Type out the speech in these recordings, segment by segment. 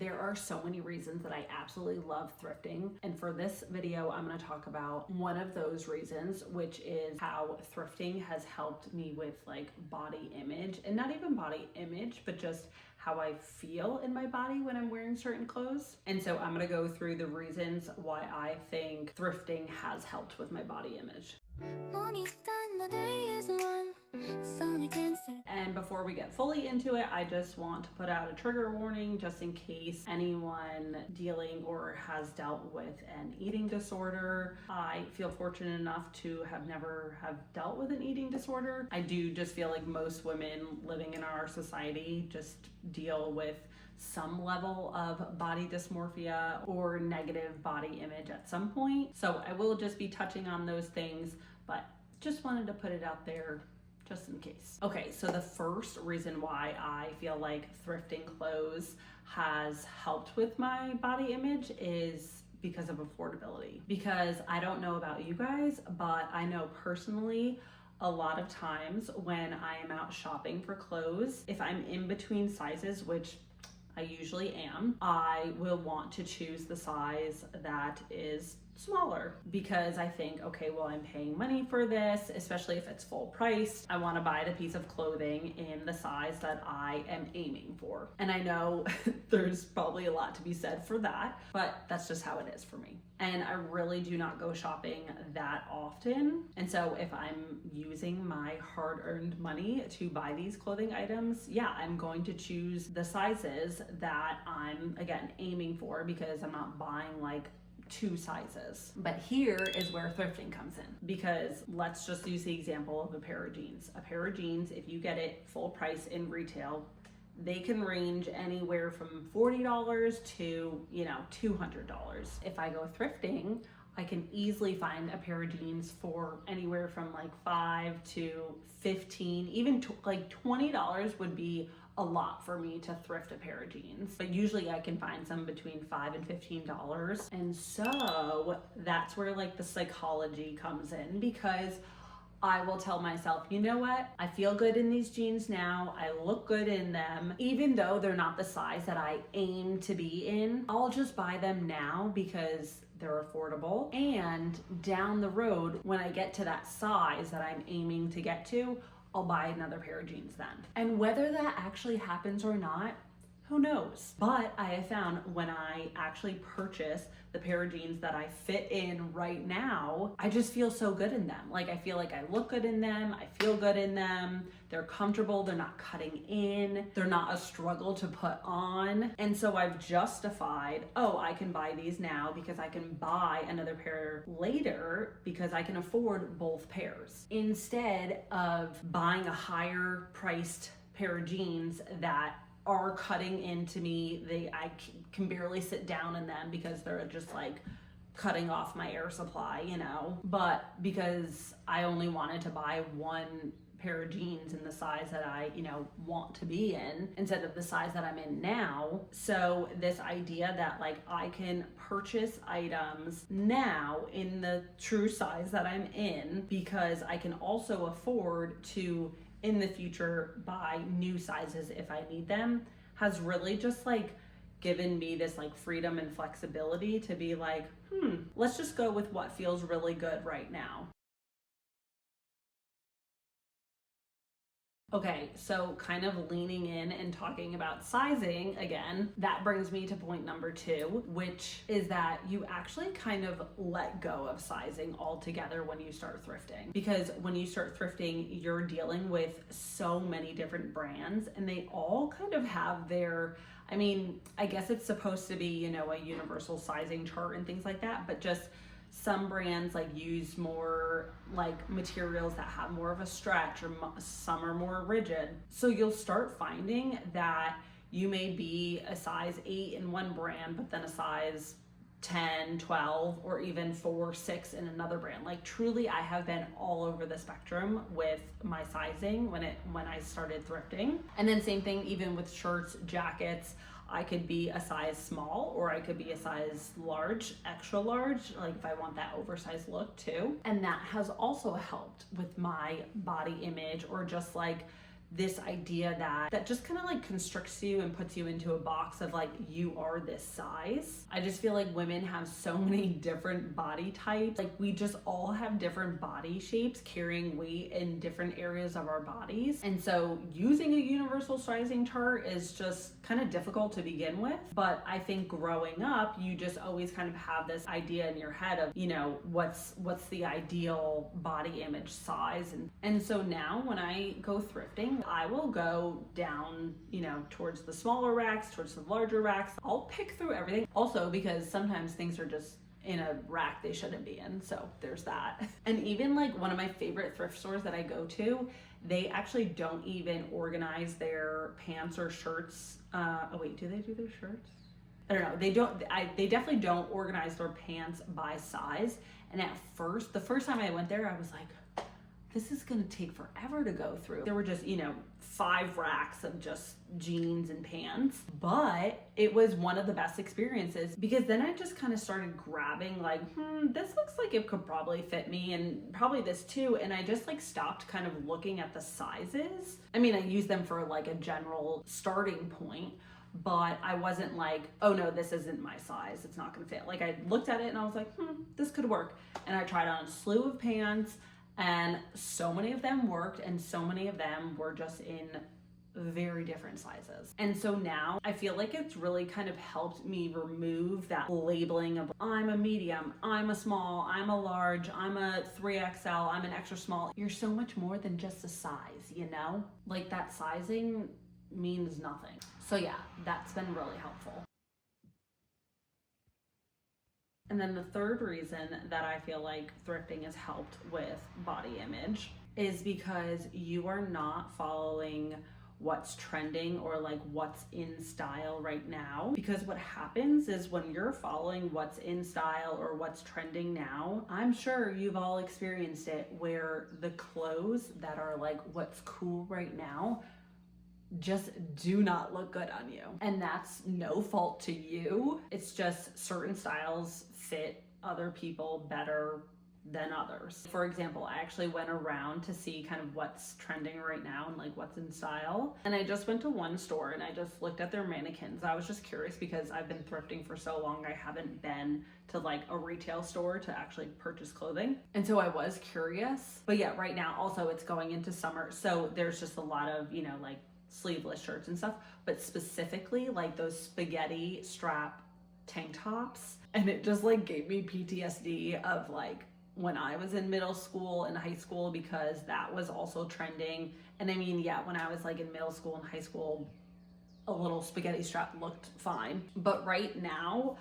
There are so many reasons that I absolutely love thrifting. And for this video, I'm going to talk about one of those reasons, which is how thrifting has helped me with like body image, and not even body image, but just how I feel in my body when I'm wearing certain clothes. And so I'm going to go through the reasons why I think thrifting has helped with my body image. And before we get fully into it, I just want to put out a trigger warning just in case anyone dealing or has dealt with an eating disorder. I feel fortunate enough to never have dealt with an eating disorder. I do just feel like most women living in our society just deal with some level of body dysmorphia or negative body image at some point. So I will just be touching on those things, but just wanted to put it out there just in case. Okay, so the first reason why I feel like thrifting clothes has helped with my body image is because of affordability. Because I don't know about you guys, but I know personally a lot of times when I am out shopping for clothes, if I'm in between sizes, which I usually am, I will want to choose the size that is smaller because I think, okay, well, I'm paying money for this, especially if it's full price. I want to buy the piece of clothing in the size that I am aiming for. And I know there's probably a lot to be said for that, but that's just how it is for me. And I really do not go shopping that often. And so if I'm using my hard-earned money to buy these clothing items, yeah, I'm going to choose the sizes that I'm, again, aiming for because I'm not buying like two sizes. But here is where thrifting comes in, because let's just use the example of a pair of jeans. A pair of jeans, if you get it full price in retail, they can range anywhere from $40 to, $200. If I go thrifting, I can easily find a pair of jeans for anywhere from like $5 to $15, even like $20 would be a lot for me to thrift a pair of jeans. But usually I can find some between $5 and $15. And so that's where like the psychology comes in, because I will tell myself, you know what? I feel good in these jeans now. I look good in them. Even though they're not the size that I aim to be in, I'll just buy them now because they're affordable. And down the road, when I get to that size that I'm aiming to get to, I'll buy another pair of jeans then. And whether that actually happens or not, who knows? But I have found when I actually purchase the pair of jeans that I fit in right now, I just feel so good in them. Like I feel like I look good in them, I feel good in them, they're comfortable, they're not cutting in, they're not a struggle to put on. And so I've justified, oh, I can buy these now because I can buy another pair later because I can afford both pairs, instead of buying a higher priced pair of jeans that are cutting into me. I can barely sit down in them because they're just like cutting off my air supply, but because I only wanted to buy one pair of jeans in the size that I, want to be in instead of the size that I'm in now. So this idea that like I can purchase items now in the true size that I'm in because I can also afford to in the future buy new sizes if I need them, has really just like given me this like freedom and flexibility to be like, let's just go with what feels really good right now. Okay, so kind of leaning in and talking about sizing again, that brings me to point number 2, which is that you actually kind of let go of sizing altogether when you start thrifting. Because when you start thrifting, you're dealing with so many different brands and they all kind of have their, I guess it's supposed to be, a universal sizing chart and things like that, but just some brands like use more like materials that have more of a stretch, or some are more rigid. So you'll start finding that you may be a size 8 in one brand, but then a size 10, 12, or even 4, 6 in another brand. Like truly, I have been all over the spectrum with my sizing when I started thrifting. And then same thing even with shirts, jackets. I could be a size small or I could be a size large, extra large, like if I want that oversized look too. And that has also helped with my body image, or just like this idea that just kind of like constricts you and puts you into a box of like, you are this size. I just feel like women have so many different body types. Like we just all have different body shapes carrying weight in different areas of our bodies. And so using a universal sizing chart is just kind of difficult to begin with. But I think growing up, you just always kind of have this idea in your head of, you know, what's the ideal body image size. And so now when I go thrifting, I will go down, you know, towards the smaller racks, towards the larger racks. I'll pick through everything. Also because sometimes things are just in a rack they shouldn't be in. So there's that. And even like one of my favorite thrift stores that I go to, they actually don't even organize their pants or shirts. Oh wait, do they do their shirts? I don't know. They don't. They definitely don't organize their pants by size. And at first, the first time I went there, I was like, this is gonna take forever to go through. There were just, you know, 5 racks of just jeans and pants, but it was one of the best experiences because then I just kind of started grabbing like, this looks like it could probably fit me and probably this too. And I just like stopped kind of looking at the sizes. I mean, I use them for like a general starting point, but I wasn't like, oh no, this isn't my size, it's not gonna fit. Like I looked at it and I was like, this could work. And I tried on a slew of pants, and so many of them worked, and so many of them were just in very different sizes. And so now I feel like it's really kind of helped me remove that labeling of I'm a medium, I'm a small, I'm a large, I'm a 3XL, I'm an extra small. You're so much more than just a size, you know? Like that sizing means nothing. So yeah, that's been really helpful. And then the third reason that I feel like thrifting has helped with body image is because you are not following what's trending or like what's in style right now. Because what happens is when you're following what's in style or what's trending now, I'm sure you've all experienced it where the clothes that are like what's cool right now just do not look good on you. And that's no fault to you. It's just certain styles fit other people better than others. For example, I actually went around to see kind of what's trending right now and like what's in style. And I just went to one store and I just looked at their mannequins. I was just curious because I've been thrifting for so long, I haven't been to like a retail store to actually purchase clothing. And so I was curious. But yeah, right now also it's going into summer. So there's just a lot of, you know, like sleeveless shirts and stuff, but specifically like those spaghetti strap tank tops. And it just like gave me PTSD of like when I was in middle school and high school, because that was also trending. And I mean, yeah, when I was like in middle school and high school, a little spaghetti strap looked fine. But right now,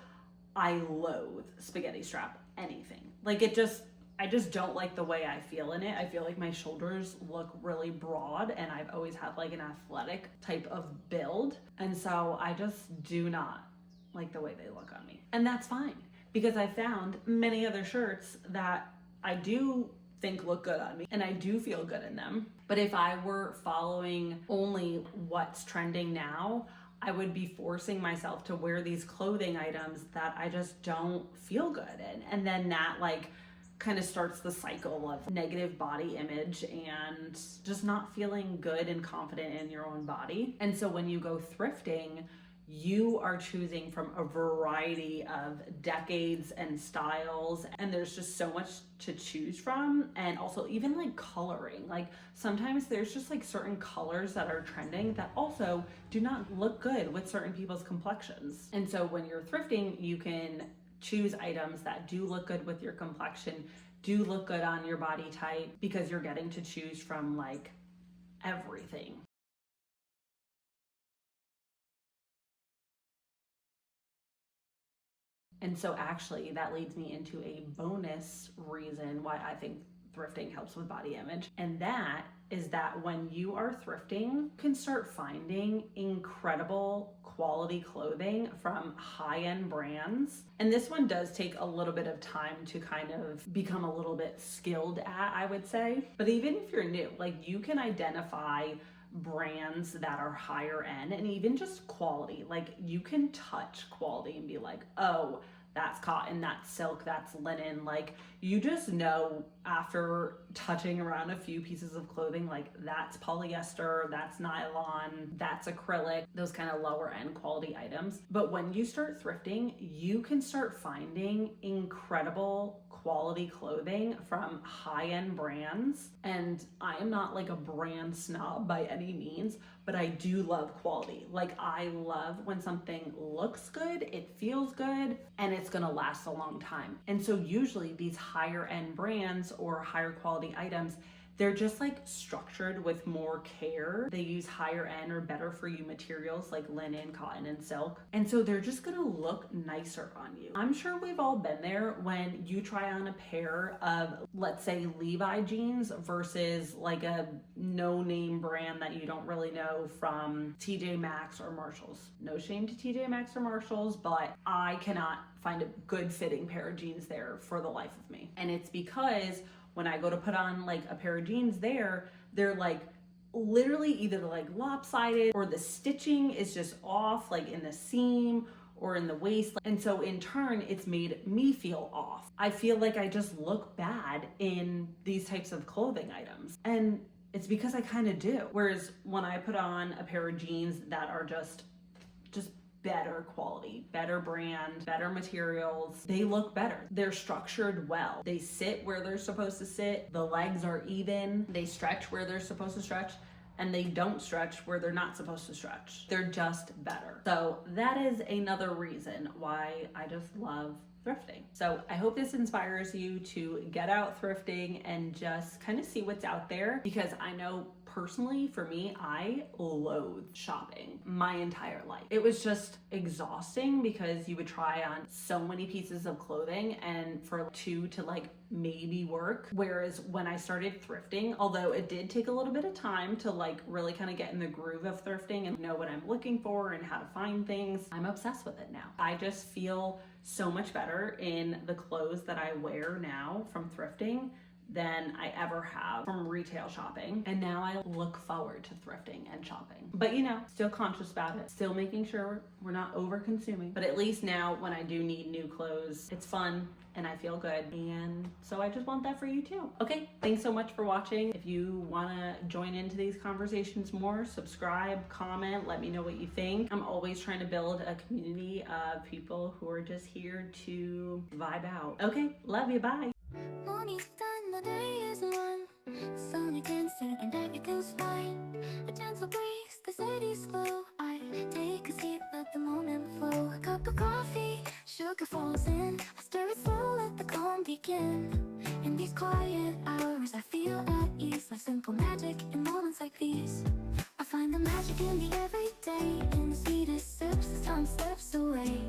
I loathe spaghetti strap anything. Like I just don't like the way I feel in it. I feel like my shoulders look really broad and I've always had like an athletic type of build. And so I just do not like the way they look on me. And that's fine because I found many other shirts that I do think look good on me and I do feel good in them. But if I were following only what's trending now, I would be forcing myself to wear these clothing items that I just don't feel good in. And then that like kind of starts the cycle of negative body image and just not feeling good and confident in your own body. And so when you go thrifting, you are choosing from a variety of decades and styles, and there's just so much to choose from. And also even like coloring, like sometimes there's just like certain colors that are trending that also do not look good with certain people's complexions. And so when you're thrifting, you can choose items that do look good with your complexion, do look good on your body type, because you're getting to choose from like everything. And so actually that leads me into a bonus reason why I think thrifting helps with body image. And that is that when you are thrifting, you can start finding incredible quality clothing from high-end brands. And this one does take a little bit of time to kind of become a little bit skilled at, I would say. But even if you're new, like you can identify brands that are higher end and even just quality. Like you can touch quality and be like, oh, that's cotton, that's silk, that's linen. Like you just know after touching around a few pieces of clothing, like that's polyester, that's nylon, that's acrylic, those kind of lower end quality items. But when you start thrifting, you can start finding incredible quality clothing from high-end brands. And I am not like a brand snob by any means, but I do love quality. Like, I love when something looks good, it feels good, and it's gonna last a long time. And so usually these higher end brands or higher quality items, they're just like structured with more care. They use higher end or better for you materials like linen, cotton, and silk. And so they're just gonna look nicer on you. I'm sure we've all been there when you try on a pair of, let's say, Levi jeans versus like a no-name brand that you don't really know from TJ Maxx or Marshalls. No shame to TJ Maxx or Marshalls, but I cannot find a good fitting pair of jeans there for the life of me. And it's because when I go to put on like a pair of jeans there, they're like literally either like lopsided or the stitching is just off, like in the seam or in the waist. And so in turn, it's made me feel off. I feel like I just look bad in these types of clothing items. And it's because I kind of do. Whereas when I put on a pair of jeans that are just better quality, better brand, better materials, they look better. They're structured well. They sit where they're supposed to sit. The legs are even. They stretch where they're supposed to stretch, and they don't stretch where they're not supposed to stretch. They're just better. So that is another reason why I just love thrifting. So I hope this inspires you to get out thrifting and just kind of see what's out there, because I know personally for me, I loathed shopping my entire life. It was just exhausting because you would try on so many pieces of clothing and for two to like maybe work. Whereas when I started thrifting, although it did take a little bit of time to like really kind of get in the groove of thrifting and know what I'm looking for and how to find things, I'm obsessed with it now. I just feel so much better in the clothes that I wear now from thrifting than I ever have from retail shopping. And now I look forward to thrifting and shopping. But you know, still conscious about it, still making sure we're not over consuming. But at least now when I do need new clothes, it's fun and I feel good. And so I just want that for you too. Okay, thanks so much for watching. If you wanna join into these conversations more, subscribe, comment, let me know what you think. I'm always trying to build a community of people who are just here to vibe out. Okay, love you, bye. Morning's done, the day is won. Sun dancing and everything's fine. A gentle breeze, the city's slow. I take a seat, let the moment flow. A cup of coffee, sugar falls in. I stir it slow, let the calm begin. In these quiet hours, I feel at ease. Like simple magic in moments like these. I find the magic in the everyday. In the sweetest sips, as time slips away.